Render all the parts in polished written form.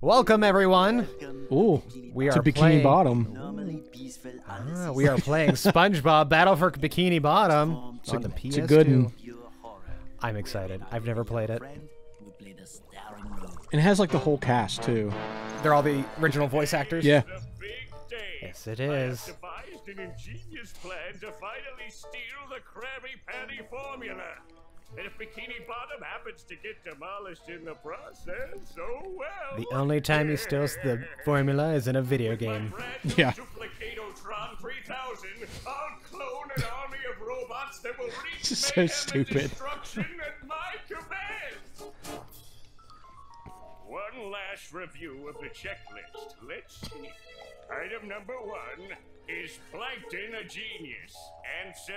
Welcome, everyone. Ooh, we it's are a Bikini playing... Bottom. we are playing SpongeBob Battle for Bikini Bottom on the PS2. It's a good one. I'm excited. I've never played it. And it has like the whole cast too. They're all the original voice actors? Yeah. Yes, it is. I have devised an ingenious plan to finally steal the Krabby Patty formula. And if Bikini Bottom happens to get demolished in the process, oh well. The only time he steals the formula is in a video game. Yeah. Duplicatotron 3000, I'll clone an army of robots that will reach So stupid. destruction at my command. One last review of the checklist. Let's see. Item number 1 is Plankton a genius? Answer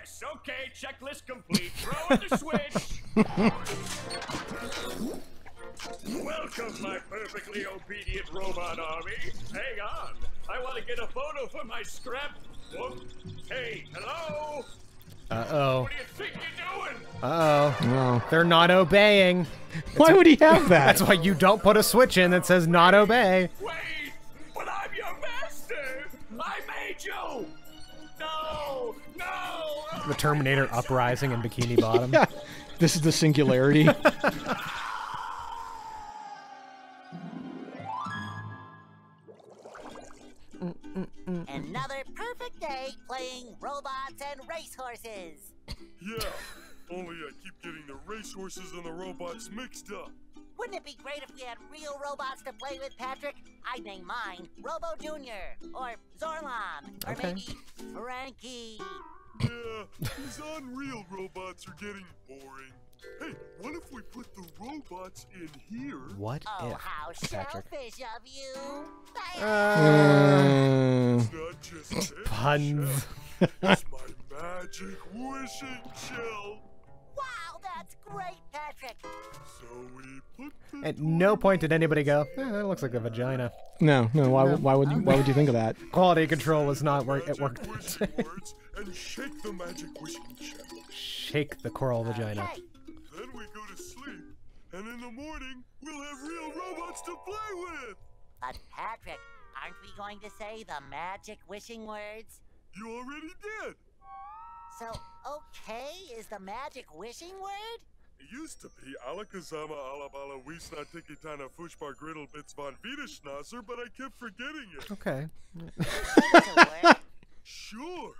yes. Okay, checklist complete. Throw in the switch. Welcome, my perfectly obedient robot army. Hang on. I want to get a photo for my scrapbook. Hey, hello? Uh-oh. What do you think you're doing? Uh-oh. No. They're not obeying. Why would he have that? That's why you don't put a switch in that says not obey. Wait, but I'm your master. I made you. No, no. The Terminator uprising in Bikini Bottom. Yeah. This is the singularity. Another perfect day playing robots and racehorses. Yeah, only I keep getting the racehorses and the robots mixed up. Wouldn't it be great if we had real robots to play with, Patrick? I'd name mine Robo Jr. or Zorlon or Okay. maybe Frankie. Yeah, these unreal robots are getting boring. Hey, what if we put the robots in here? What Oh, if, how Patrick? selfish of you. It's not just any Puns. shell, it's my magic wishing shell. Wow, that's great, Patrick. So we put the At no point did anybody go, that looks like a vagina. No, no. Why would you think of that? Quality control was not work. It worked. magic wishing words and shake the magic wishing shell. Shake the coral vagina. Okay. Then we go to sleep, and in the morning, we'll have real robots to play with! But Patrick, aren't we going to say the magic wishing words? You already did! So, okay, is the magic wishing word? It used to be Alakazama Alabala Wiesna Tikitana Fushbar Griddle Bits von Wiederschnauzer, but I kept forgetting it. Okay. It's a word. Sure!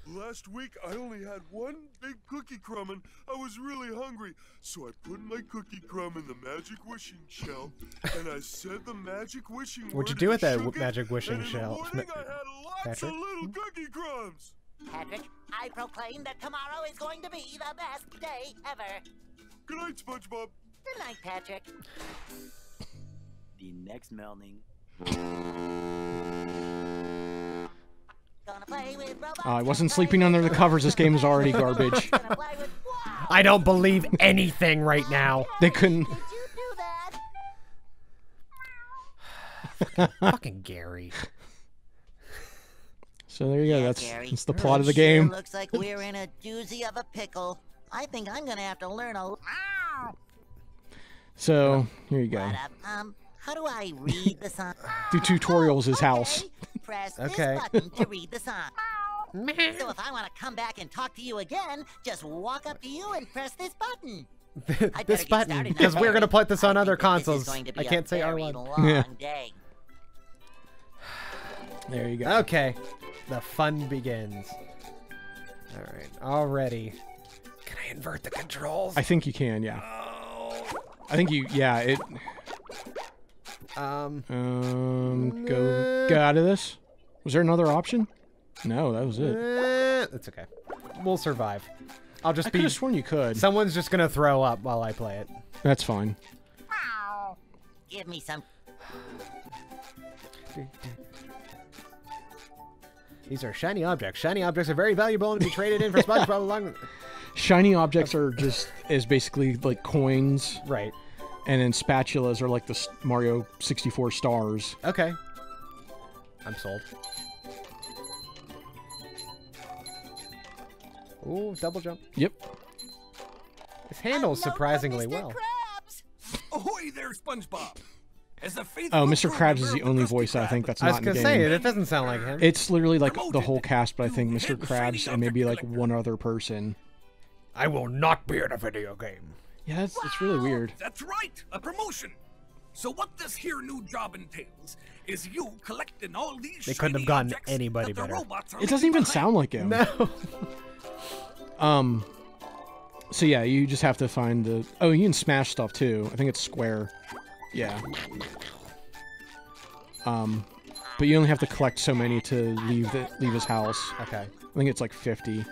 Last week, I only had one big cookie crumb and I was really hungry. So I put my cookie crumb in the magic wishing shell and I said the magic wishing word. What'd you do with that shook it, magic wishing and in shell? the morning, I had lots Patrick? of little cookie crumbs. Patrick, I proclaim that tomorrow is going to be the best day ever. Good night, SpongeBob. Good night, Patrick. The next morning. Gonna play with robots. I wasn't sleeping under the covers. This game is already garbage. Gonna play with... Wow. I don't believe anything right now. They couldn't. Did you do that? Fucking Gary. So there you go. That's Gary. the plot of the Sure game. looks like we're in a doozy of a pickle. I think I'm gonna have to learn a... So here you go. What up? How do I read the song? Do tutorials his house. Okay. Press Okay. this button to read the song. So if I want to come back and talk to you again, just walk up to you and press this button. I'd better This get button, started because now, we're going to Gary. put this on I other think that this is consoles. going to be I can't a say very R1. long Yeah. day. There you go. Okay, the fun begins. All right, already. Can I invert the controls? I think you can. Yeah. I think you. Yeah. It. Go out of this. Was there another option? No, that was it. It's okay. We'll survive. I'll just I could be. have sworn you could. Someone's just gonna throw up while I play it. That's fine. Give me some. These are shiny objects. Shiny objects are very valuable and to be traded in for SpongeBob along with... Shiny objects are just is basically like coins, Right. and then spatulas are like the Mario 64 stars. Okay. I'm sold. Ooh, double jump. Yep. This handles surprisingly well. Krabs. Ahoy there, SpongeBob! As a faithful Oh, Mr. crew Krabs member is the of only Krusty voice I Krab, think that's I was not in the gonna game. say it doesn't sound like him. It's literally like the Promoted whole cast, but I think to Mr. head Krabs training and maybe like collector. one other person. I will not be in a video game. Yeah, it's really weird. That's right, a promotion. So what this here new job entails is you collecting all these They couldn't have shiny gotten objects anybody that the better. robots are It doesn't even leaving sound like him. No. So yeah, you just have to find the... Oh, you can smash stuff too. I think it's square. Yeah. But you only have to collect so many to leave his house. Okay. I think it's like 50.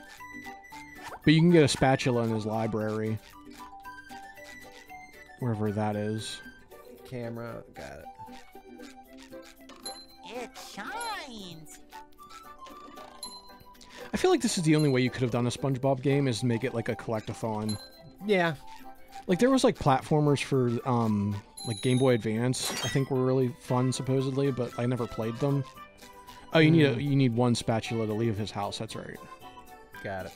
But you can get a spatula in his library. Wherever that is. Camera. Got it. It shines. I feel like this is the only way you could have done a SpongeBob game, is make it like a collectathon. Yeah. Like there was like platformers for like Game Boy Advance, I think were really fun supposedly, but I never played them. Oh, you need one spatula to leave his house. That's right. Got it.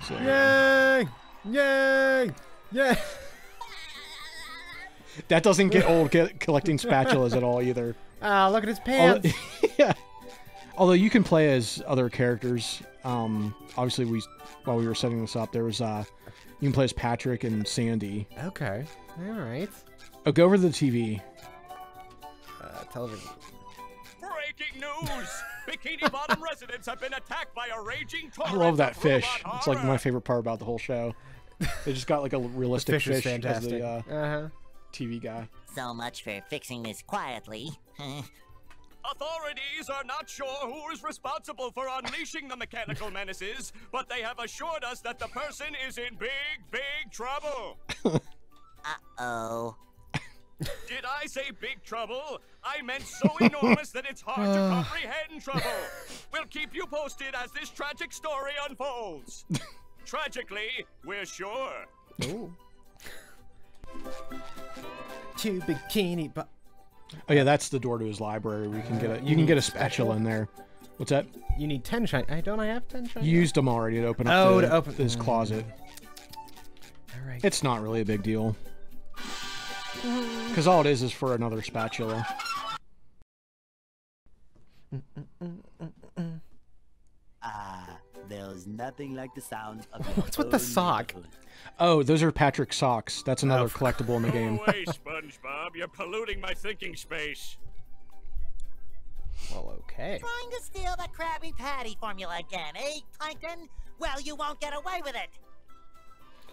So, Yay! Yay! Yay! that doesn't get old collecting spatulas at all either. Ah, look at his pants. Yeah. Although you can play as other characters. Obviously while we were setting this up, there was you can play as Patrick and Sandy. Okay. All right. Oh, go over to the TV. Television. Breaking news! Bikini Bottom residents have been attacked by a raging I torrent love that of fish. robot It's like horror. my favorite part about the whole show. They just got like a realistic Fish is fish as fantastic. the TV guy. So much for fixing this quietly. Authorities are not sure who is responsible for unleashing the mechanical menaces, but they have assured us that the person is in big, big trouble. Uh-oh. Did I say big trouble? I meant so enormous that it's hard to comprehend trouble. We'll keep you posted as this tragic story unfolds. Tragically, we're sure. Ooh. To Bikini Bottom. Oh yeah, that's the door to his library where you can get you can get a spatula in there. What's that? You need 10 shiny. Don't I have 10 shiny? You used them already to open up to open his closet. All right. It's not really a big deal. Because all it is for another spatula. There's nothing like the sound of What's with the sock? Oh, those are Patrick's socks. That's another collectible in the Go game. away, SpongeBob. You're polluting my thinking space. Well, okay. Trying to steal the Krabby Patty formula again, eh, Plankton? Well, you won't get away with it.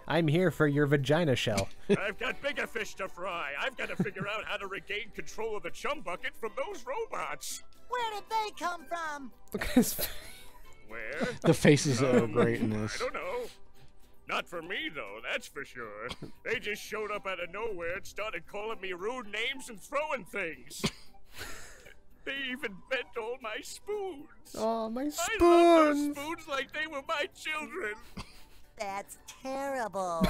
I'm here for your vagina shell. I've got bigger fish to fry. I've got to figure out how to regain control of the chum bucket from those robots. Where did they come from? Look at his face. Where? The faces are great in I this. don't know. Not for me, though, that's for sure. They just showed up out of nowhere and started calling me rude names and throwing things. They even bent all my spoons. Oh, my I love spoons. those spoons like they were my children. That's terrible.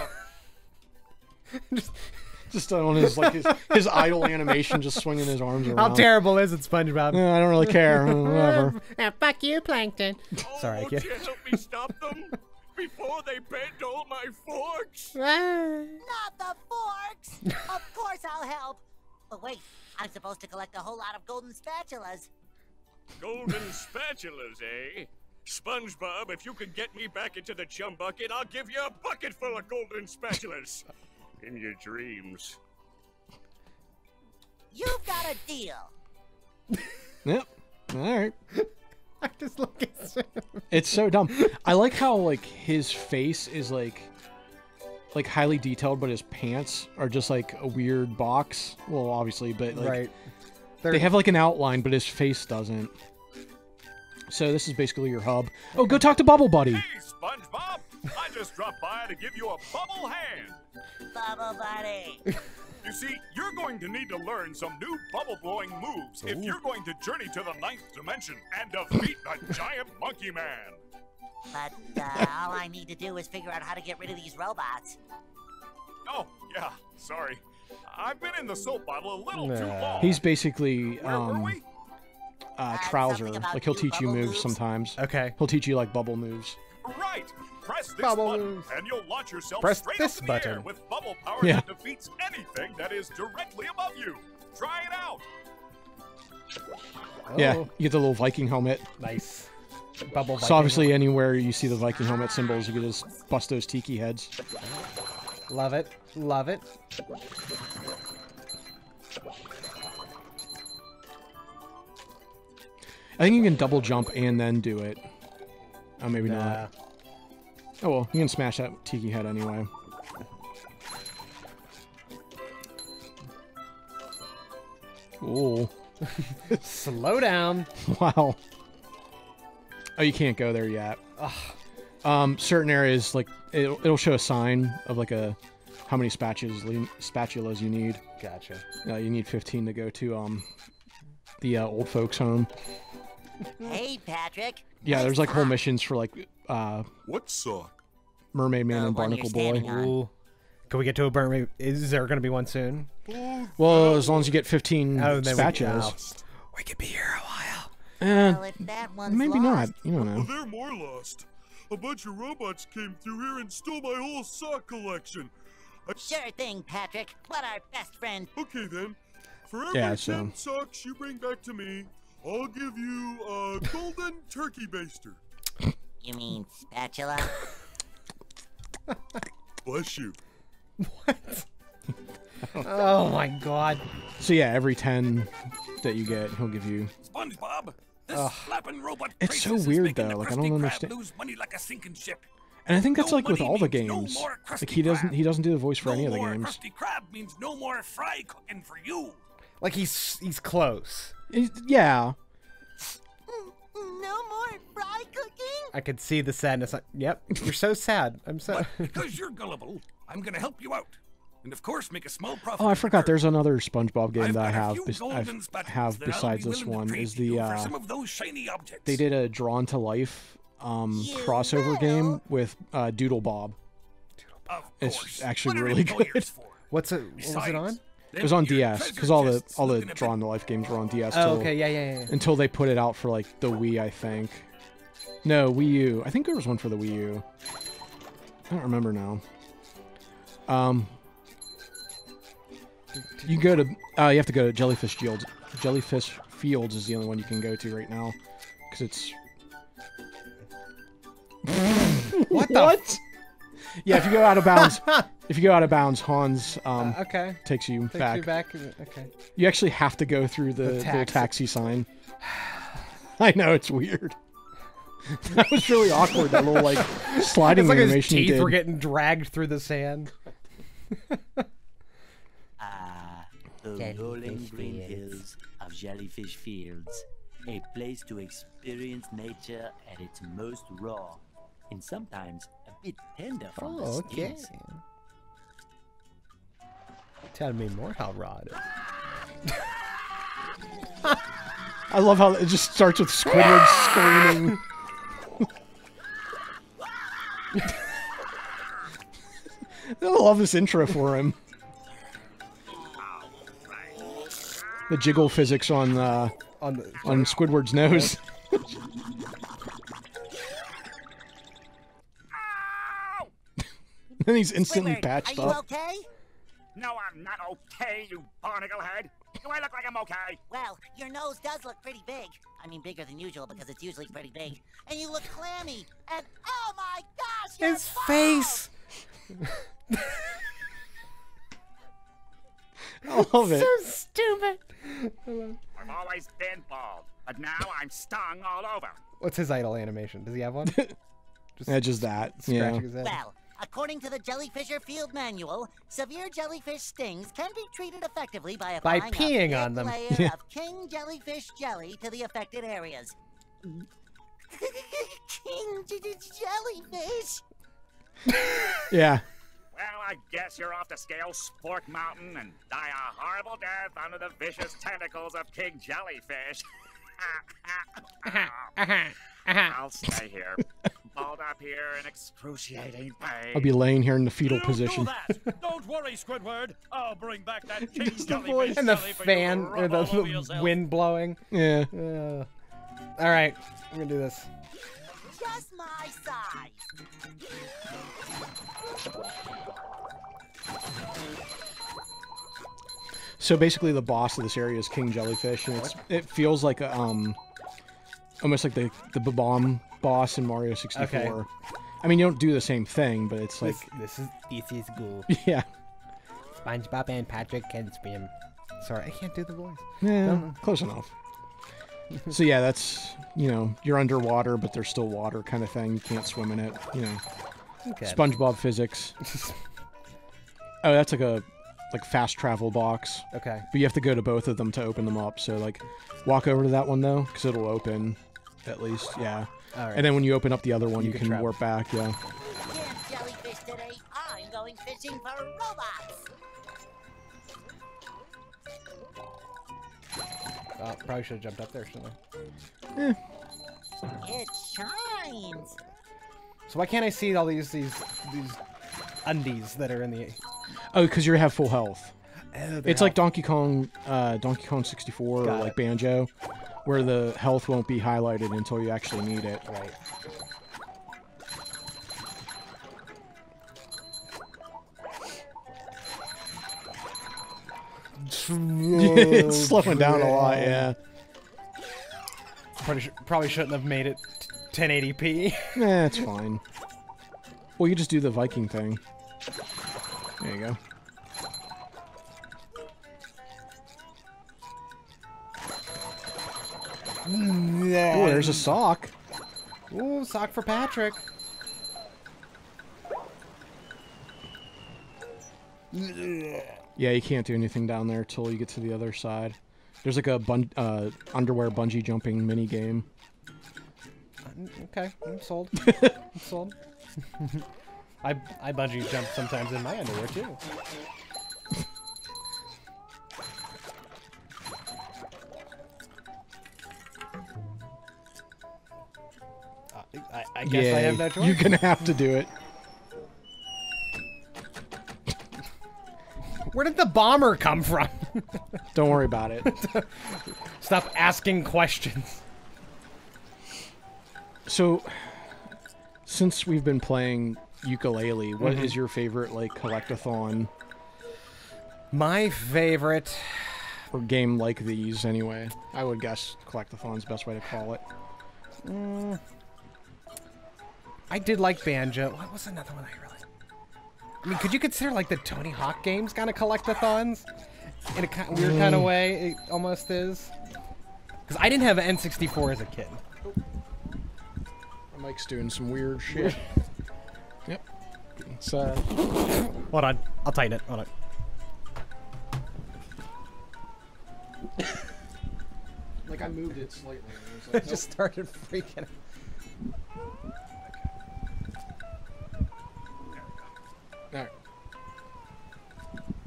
Just on his idle animation, just swinging his arms around. How terrible is it, SpongeBob? Yeah, I don't really care. Whatever. Fuck you, Plankton. Oh, Sorry, won't kid. you help me stop them before they bend all my forks? Not the forks! Of course I'll help. But wait, I'm supposed to collect a whole lot of golden spatulas. Golden spatulas, eh? SpongeBob, if you could get me back into the chum bucket, I'll give you a bucket full of golden spatulas. In your dreams. You've got a deal. Yep. All right. I just look at him. It's so dumb. I like how like his face is like highly detailed, but his pants are just like a weird box. Well, obviously, but like Right. they have like an outline, but his face doesn't. So this is basically your hub. Oh, go talk to Bubble Buddy. Hey, SpongeBob! I just dropped by to give you a bubble hand. Bubble Buddy. You see, you're going to need to learn some new bubble-blowing moves if you're going to journey to the 9th dimension and defeat the giant monkey man. But all I need to do is figure out how to get rid of these robots. Oh, yeah, sorry. I've been in the soap bottle a little too long. He's basically Where were we? Trouser. something about Like he'll new teach you bubble moves moves? sometimes. Okay. He'll teach you like bubble moves. Right! Press this Bubble button, moves. and you'll launch yourself Press straight this up in the air button. with bubble power Yeah. that defeats anything that is directly above you. Try it out. Yeah, Oh, you get the little Viking helmet. nice. Bubble Viking. So obviously anywhere you see the Viking helmet symbols, you can just bust those tiki heads. Love it. Love it. I think you can double jump and then do it. Oh, maybe Nah. not. Oh well, you can smash that tiki head anyway. Ooh. Slow down. Wow. Oh, you can't go there yet. Certain areas, like, it'll show a sign of, like, how many spatulas you need. Gotcha. You need 15 to go to, the, old folks' home. Hey, Patrick. Yeah, there's, like, whole missions for, like, What sock? Mermaid Man and one you're Barnacle Boy. standing on. Ooh. Can we get to a burn? Is there going to be one soon? Oh, Well, as long as you get 15 Oh, then spatulas. We could be here a while. Well, if that one's Maybe lost, not. You don't well, know. they're more lost. A bunch of robots came through here and stole my whole sock collection. Sure thing, Patrick. What our best friend. Okay then. For every Yeah, 10 so- socks you bring back to me, I'll give you a golden turkey baster. You mean spatula? Bless you. Oh my god. So yeah, every 10 that you get, he'll give you. SpongeBob, this flapping robot It's so crisis is weird, making though, the like, I don't Krusty Krab understand- lose money like a sinking ship. And I think that's No like with money all the means no games. more Krusty Like he doesn't do the voice for no any of the more games. Krusty Krab means no more fry cooking for you. Like he's close. Yeah. No more fry cooking? I could see the sadness. Yep. You're so sad. I'm so. Because you're gullible, I'm gonna help you out. And of course, make a small profit. Oh, I in forgot. return. There's another SpongeBob game I've that I got a have. few golden spatulas Have that I'll besides be this willing to one trade is to you the for some of those shiny objects. they did a Drawn to Life crossover game with Doodle Bob. Of It's course. actually What are really employers good. for? What was it on? It was on DS Treasure because all the chests looking a bit- Drawn to Life games were on DS. Oh, till- okay. Yeah. Until they put it out for like the Wii, I think. No, Wii U. I think there was one for the Wii U. I don't remember now. You go to you have to go to Jellyfish Fields. Jellyfish Fields is the only one you can go to right now because it's What the? what? Yeah, if you go out of bounds, Hans Okay. takes you Takes back. you back. Okay. You actually have to go through the little taxi sign. I know, it's weird. That was really awkward, that little, like, sliding It's like his animation he teeth did. were getting dragged through the sand. The rolling green hills of Jellyfish Fields. A place to experience nature at its most raw, and sometimes a bit tender from the Oh, okay. skin. Tell me more, how raw it is. I love how it just starts with Squidward screaming. I love this intro for him. The jiggle physics on Squidward's nose. Then he's instantly Squidward, patched are you up. okay? No, I'm not okay, you barnacle head. Do I look like I'm okay? Well, your nose does look pretty big. I mean, bigger than usual because it's usually pretty big. And you look clammy. And oh my gosh, you're His bald! face. I love it. So stupid. I've always been bald, but now I'm stung all over. What's his idol animation? Does he have one? Yeah, just that. Yeah. Scratching his head. Well, according to the Jellyfisher Field Manual, severe jellyfish stings can be treated effectively by applying peeing a on thick them. layer Yeah. of king jellyfish jelly to the affected areas. King jellyfish? Yeah. Well, I guess you're off to scale Sport Mountain and die a horrible death under the vicious tentacles of King Jellyfish. I'll stay here, balled up here in excruciating pain. I'll be laying here in the fetal You position. do that. Don't worry, Squidward. I'll bring back that king Just the jellyfish voice. And the jelly for you to fan, or rub all over the yourself. wind blowing. Yeah. All right, we're gonna do this. Just my size. So basically, the boss of this area is King Jellyfish, and it feels like a, almost like the bomb boss in Mario 64. Okay. I mean, you don't do the same thing, but it's like This is cool. yeah, SpongeBob and Patrick can swim. Sorry, I can't do the voice. yeah, close enough. So yeah, that's you're underwater, but there's still water kind of thing. You can't swim in it. Okay. SpongeBob physics. Oh, that's like fast travel box. Okay. But you have to go to both of them to open them up. So like, walk over to that one though, because it'll open, at least. Yeah. All right. And then when you open up the other one, you can can travel. warp back. Yeah. Can't jellyfish today. I'm going fishing for robots. Probably should have jumped up there, shouldn't I? It shines. So why can't I see all these undies that are in the? Oh, because you have full health. Oh, It's like Donkey Kong 64 or Got like it. Banjo, where the health won't be highlighted until you actually need it. Right. It's slowing down a lot, yeah. Probably shouldn't have made it 1080p. Nah, it's fine. Well, you just do the Viking thing. There you go. Oh, there's a sock. Ooh, sock for Patrick. Yeah, you can't do anything down there till you get to the other side. There's like a underwear bungee jumping mini game. Okay, I'm sold. I'm sold. I bungee jump sometimes in my underwear too. I guess I have no choice. You're gonna have to do it. Where did the bomber come from? Don't worry about it. Stop asking questions. So, since we've been playing ukulele, what is your favorite like collectathon My favorite. or game like these? Anyway, I would guess collectathon's the best way to call it. I did like Banjo. What was another one I really? I mean, could you consider like the Tony Hawk games kind of collectathons? In a weird kind of way, it almost is. Because I didn't have an N64 as a kid. My mic's doing some weird shit. Yep. It's Hold on, I'll tighten it. Hold on. like I moved it slightly. I just started freaking out. All right.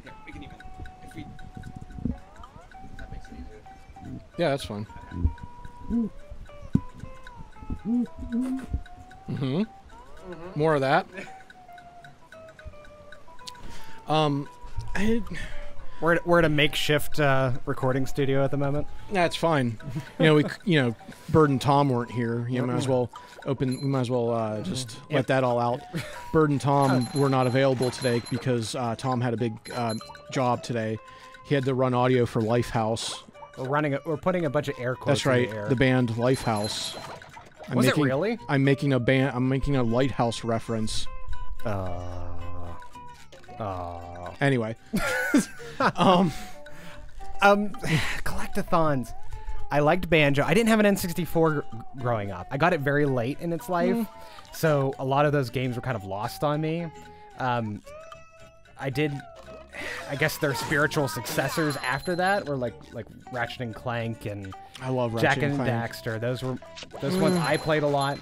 Yeah, we can even, if we, that makes it easier. Yeah, that's fine. More of that. We're at a makeshift recording studio at the moment. That's fine. Bird and Tom weren't here. Might as well we might as well just let that all out. Bird and Tom were not available today because Tom had a big job today. He had to run audio for Lifehouse. We're putting a bunch of air quotes. That's right, in the air. the band Lifehouse. Was it really? I'm making a Lighthouse reference. Anyway. Collectathons. I liked Banjo. I didn't have an N64 growing up. I got it very late in its life, so a lot of those games were kind of lost on me. I guess their spiritual successors after that were like Ratchet and Clank and I love Ratchet Jack and Clank. Daxter. Those ones I played a lot.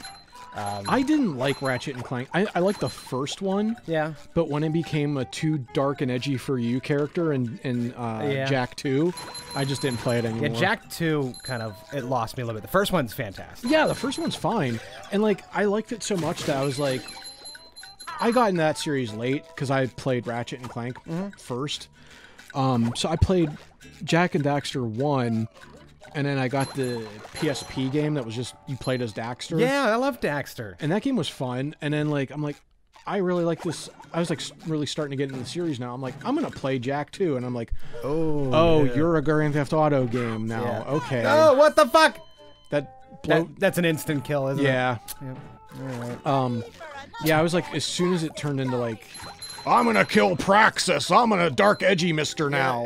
I didn't like Ratchet and Clank. I liked the first one. Yeah. But when it became a too dark and edgy for you character in Jack 2, I just didn't play it anymore. Yeah, Jack 2 it lost me a little bit. The first one's fantastic. Yeah, the first one's fine. And I liked it so much that I was like, I got in that series late because I played Ratchet and Clank first. So I played Jack and Daxter 1. And then I got the PSP game that was just, you played as Daxter. Yeah, I love Daxter. And that game was fun. And then, I'm like, I really like this. I was like really starting to get into the series now. I'm like, I'm gonna play Jack 2, and I'm like, oh, yeah. You're a Grand Theft Auto game now. Yeah. Okay. Oh, what the fuck? That's an instant kill, isn't it? Yeah. Yep. All right. Yeah, I was like, as soon as it turned into like, I'm gonna kill Praxis. I'm gonna dark edgy mister now.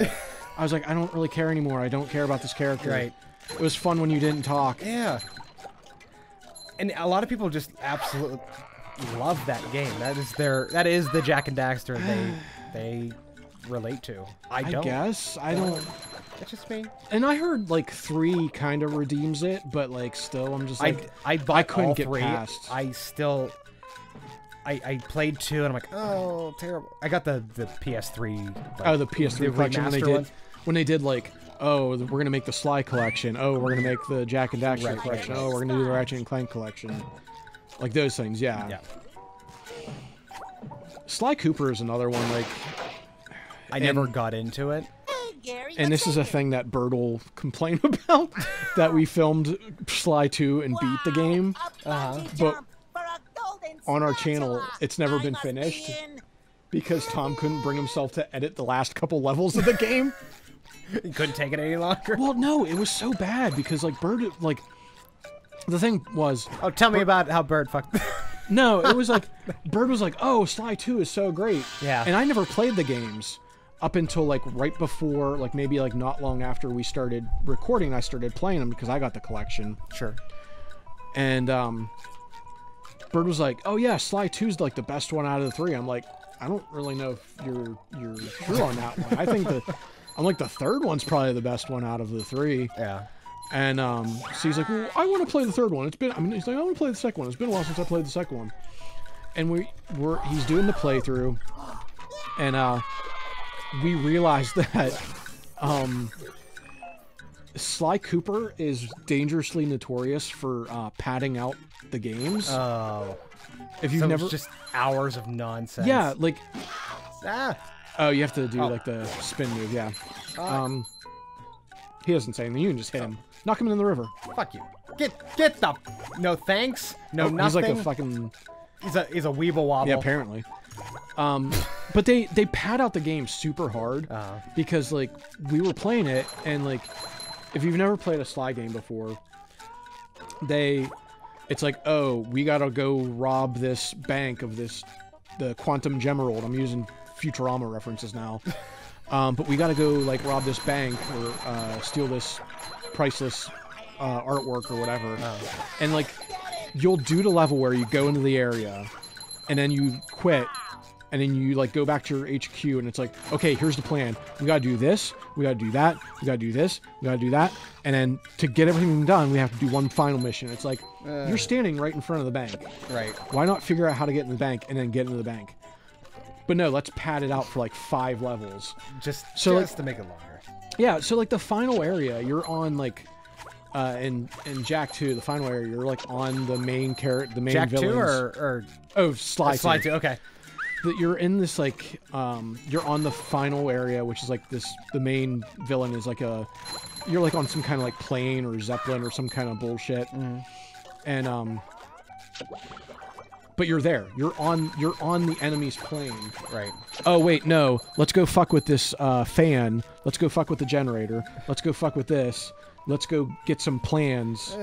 I was like, I don't really care anymore. I don't care about this character. Right. It was fun when you didn't talk. Yeah. And a lot of people just absolutely love that game. That is the Jak and Daxter they relate to. I guess. I don't. It's just me. And I heard like 3 kind of redeems it, but like still, I'm just like, I couldn't all get 3. past. I played 2 and I'm like, oh, terrible. I got the PS3. Like, the PS3 collection when they did like, oh, we're gonna make the Sly collection. Oh, we're gonna make the Jak and Daxter collection. Oh, we're gonna do the Ratchet and Clank collection. Like those things, yeah. Yeah. Sly Cooper is another one. Like, I never got into it. Gary, and this is a thing that Bird will complain about, that we filmed Sly 2 and beat the game, but on our channel, it's never been finished because Tom couldn't bring himself to edit the last couple levels of the game. He couldn't take it any longer? Well, no, it was so bad because, like, Bird, like, the thing was... Oh, tell me about how Bird fucked... No, it was like, Bird was like, oh, Sly 2 is so great. Yeah. And I never played the games up until, like, right before, like, maybe, like, not long after we started recording, I started playing them because I got the collection. Sure. And, Bird was like, oh, yeah, Sly 2's, like, the best one out of the 3. I'm like, I don't really know if you're true on that one. I think I'm like, the third one's probably the best one out of the 3. Yeah. And, so he's like, well, I want to play the third one. He's like, I want to play the second one. It's been a while since I played the second one. And he's doing the playthrough, and, we realized that, Sly Cooper is dangerously notorious for, padding out the games. Oh. If you've never... It's just hours of nonsense. Yeah, like... Ah. Oh, you have to do, like, the spin move, yeah. He doesn't say anything. You can just hit him. Knock him in the river. Fuck you. Get the... No thanks. No nothing. He's like a fucking... He's a weeble wobble. Yeah, apparently. But they pad out the game super hard because, like, we were playing it, and, like, if you've never played a Sly game before, it's like, oh, we gotta go rob this bank of the Quantum Gemerald. I'm using Futurama references now. But we gotta go, like, rob this bank or steal this priceless artwork or whatever. And, like, you'll do the level where you go into the area, and then you quit, and then you, like, go back to your HQ, and it's like, okay, here's the plan. We gotta do this, we gotta do that, we gotta do this, we gotta do that, and then to get everything done, we have to do one final mission. It's like, you're standing right in front of the bank. Right. Why not figure out how to get in the bank and then get into the bank? But no, let's pad it out for, like, 5 levels. Just like, to make it longer. Yeah, so, like, the final area, you're on, like, in Jak 2, the final area, you're, like, on the main character, the main Jak villains. 2 or... Oh, Sly 2. Sly 2, okay. You're in this, like, you're on the final area, which is, like, the main villain is, like, you're, like, on some kind of, like, plane or Zeppelin or some kind of bullshit. And, but you're there. You're on the enemy's plane. Right. Oh, wait, no. Let's go fuck with this, fan. Let's go fuck with the generator. Let's go fuck with this. Let's go get some plans.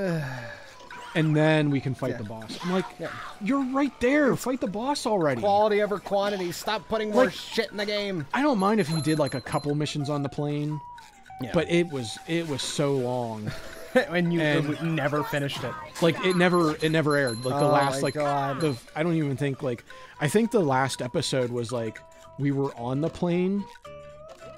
And then we can fight the boss. I'm like, you're right there. Fight the boss already. Quality over quantity. Stop putting more shit in the game. I don't mind if you did, like, a couple missions on the plane. Yeah. But it was so long. And you never finished it. Like, it never aired. Like, the last, like, God. I don't even think, like, I think the last episode was, like, we were on the plane.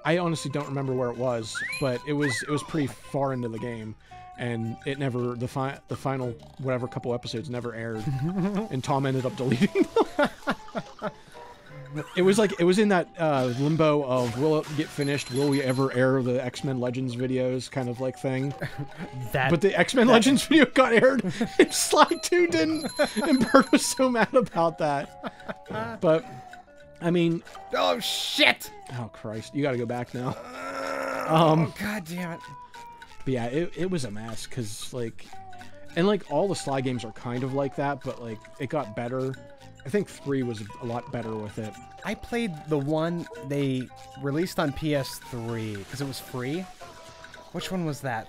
I honestly don't remember where it was, but it was pretty far into the game. And it never, the final, whatever, couple episodes never aired. And Tom ended up deleting them. It was like, it was in that limbo of, will it get finished? Will we ever air the X-Men Legends videos kind of, like, thing? But the X-Men Legends video got aired, and Sly 2 didn't. And Bert was so mad about that. But, I mean... Oh, shit! Oh, Christ. You gotta go back now. Oh, God damn it. But yeah, it was a mess, because, like... And like all the Sly games are kind of like that, but like it got better. I think 3 was a lot better with it. I played the one they released on PS3 because it was free. Which one was that?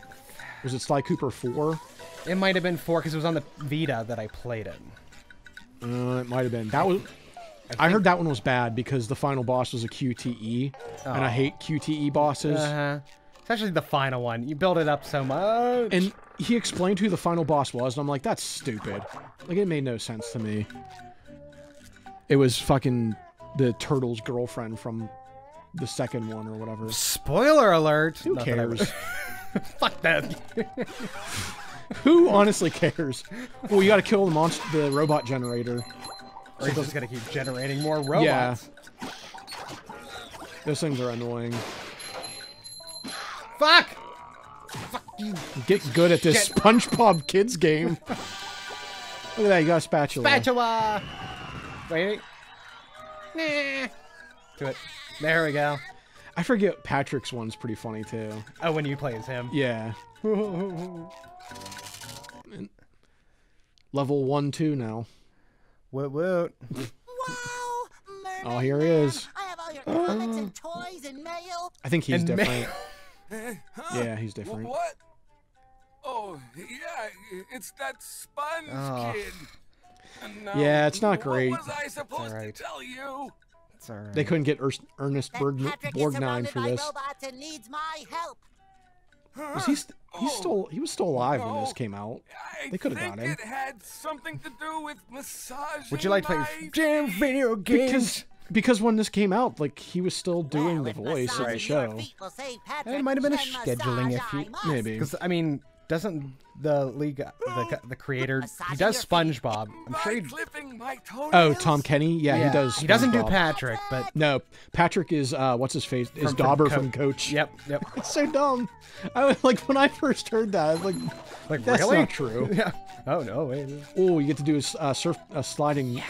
Was it Sly Cooper 4? It might have been 4 because it was on the Vita that I played it. It might have been. That was. I heard that one was bad because the final boss was a QTE, and I hate QTE bosses. Especially the final one. You build it up so much. And he explained who the final boss was, and I'm like, that's stupid. Like, it made no sense to me. It was fucking the turtle's girlfriend from the second one or whatever. Spoiler alert! Who cares? Fuck that. Who honestly cares? Well, you gotta kill the robot generator. Or he's just gonna keep generating more robots. Yeah. Those things are annoying. Fuck! Fuck you. Get good at this SpongeBob Kids game. Look at that, you got a spatula. Spatula! Wait. Nah. Do it. There we go. I forget Patrick's one's pretty funny too. Oh, when you play as him. Yeah. Level 1-2 now. Woot woot. Wow! Mermaid Oh, here he Man, is. I have all your comics and toys and mail. I think he's And different. Huh? Yeah, he's different. What? Oh, yeah, it's that sponge kid. Now, Yeah, it's not great. What was I supposed alright. to tell you? It's alright. They couldn't get Ernest That Borgnine Patrick is surrounded for by this. robots and needs my help. Was he was still alive when this came out. They could have got him. It had something to do with massaging. Would you like to my play damn video games? Because when this came out, like he was still doing Well, the if voice of the massaging your show. feet will save Patrick, It might have been a then scheduling massage issue. I must. Maybe. Because, I mean, doesn't the league, the creator, he Massaging does your feet. SpongeBob. I'm sure By he... clipping my Oh, toenails? Tom Kenny? Yeah, he does. He doesn't do SpongeBob. Patrick, but... No, Patrick is what's his face? Is From Dauber Co- from Coach. Yep, yep. It's so dumb. I was like when I first heard that, I was like, Like, that's really? not true. Yeah. Oh, no, wait. Oh, you get to do sliding,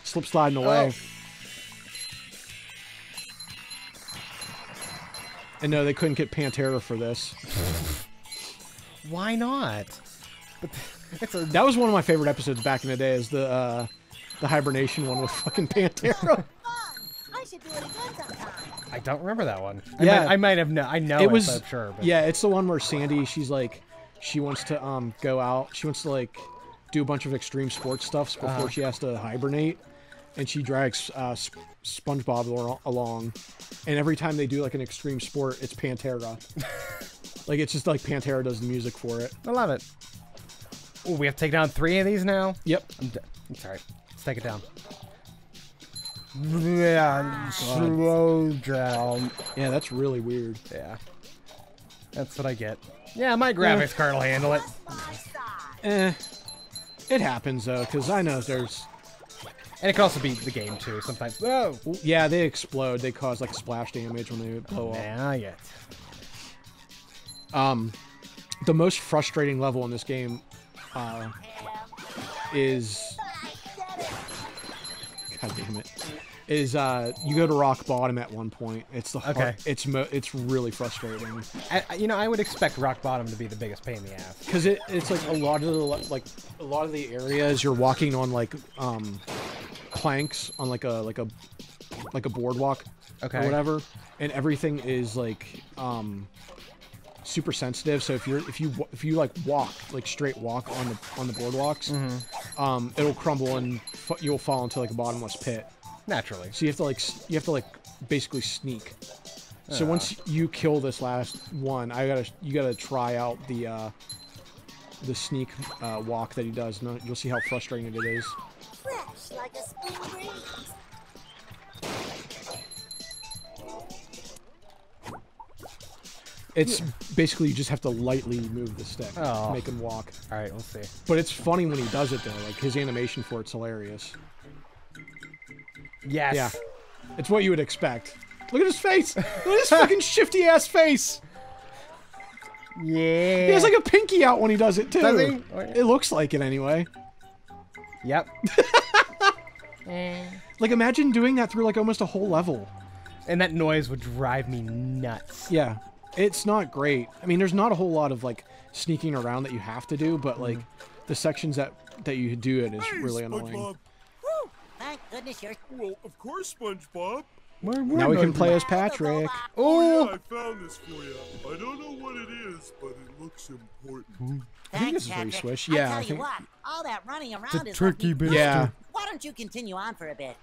slip sliding away. Oh. And no, they couldn't get Pantera for this. Why not? But it's a... That was one of my favorite episodes back in the day. Is the hibernation one with fucking Pantera. Fun. I should do it again sometime. I don't remember that one. Yeah. I might have... I know It was I'm sure. But... yeah, it's the one where Sandy, she's like, she wants to go out. She wants to like do a bunch of extreme sports stuff before she has to hibernate, and she drags SpongeBob along, and every time they do like an extreme sport, it's Pantera. Like it's just like Pantera does the music for it. I love it. Oh, we have to take down 3 of these now? Yep. It's alright. Let's take it down. Yeah, slow down. Yeah, that's really weird. Yeah. That's what I get. Yeah, my graphics card will handle it. It happens though, because I know there's... And it can also be the game too, sometimes. Oh! Yeah, they explode. They cause like splash damage when they blow up. Yeah, yeah. The most frustrating level in this game is... God damn it. Is you go to rock bottom at one point. It's the hard, Okay. it's really frustrating You know, I would expect rock bottom to be the biggest pain in the ass. because it's like a lot of the areas you're walking on like planks on like a boardwalk Okay. or whatever, and everything is like super sensitive. So if you like walk like straight walk on the boardwalks, it'll crumble and you'll fall into like a bottomless pit. Naturally. So you have to basically sneak. So once you kill this last one, you gotta try out the sneak walk that he does. And you'll see how frustrating it is. Fresh like a spring breeze. It's basically you just have to lightly move the stick Oh. to make him walk. Alright, we'll see. But it's funny when he does it though. Like his animation for it's hilarious. Yes. Yeah, it's what you would expect. Look at his face. Look at his fucking shifty ass face. Yeah. He has like a pinky out when he does it too. Does he? Oh, yeah. It looks like it anyway. Yep. Like imagine doing that through like almost a whole level. And that noise would drive me nuts. Yeah. It's not great. I mean, there's not a whole lot of like sneaking around that you have to do, but like the sections that you do it is really annoying. SpongeBob. Woo! Thank goodness you're... Well, of course, SpongeBob. Now we can play as Patrick. Oh, yeah, I found this for you. I don't know what it is, but it looks important. I think this is where you switch. Yeah, I I tell you think. what, all that running around is tricky bit. Yeah. Why don't you continue on for a bit?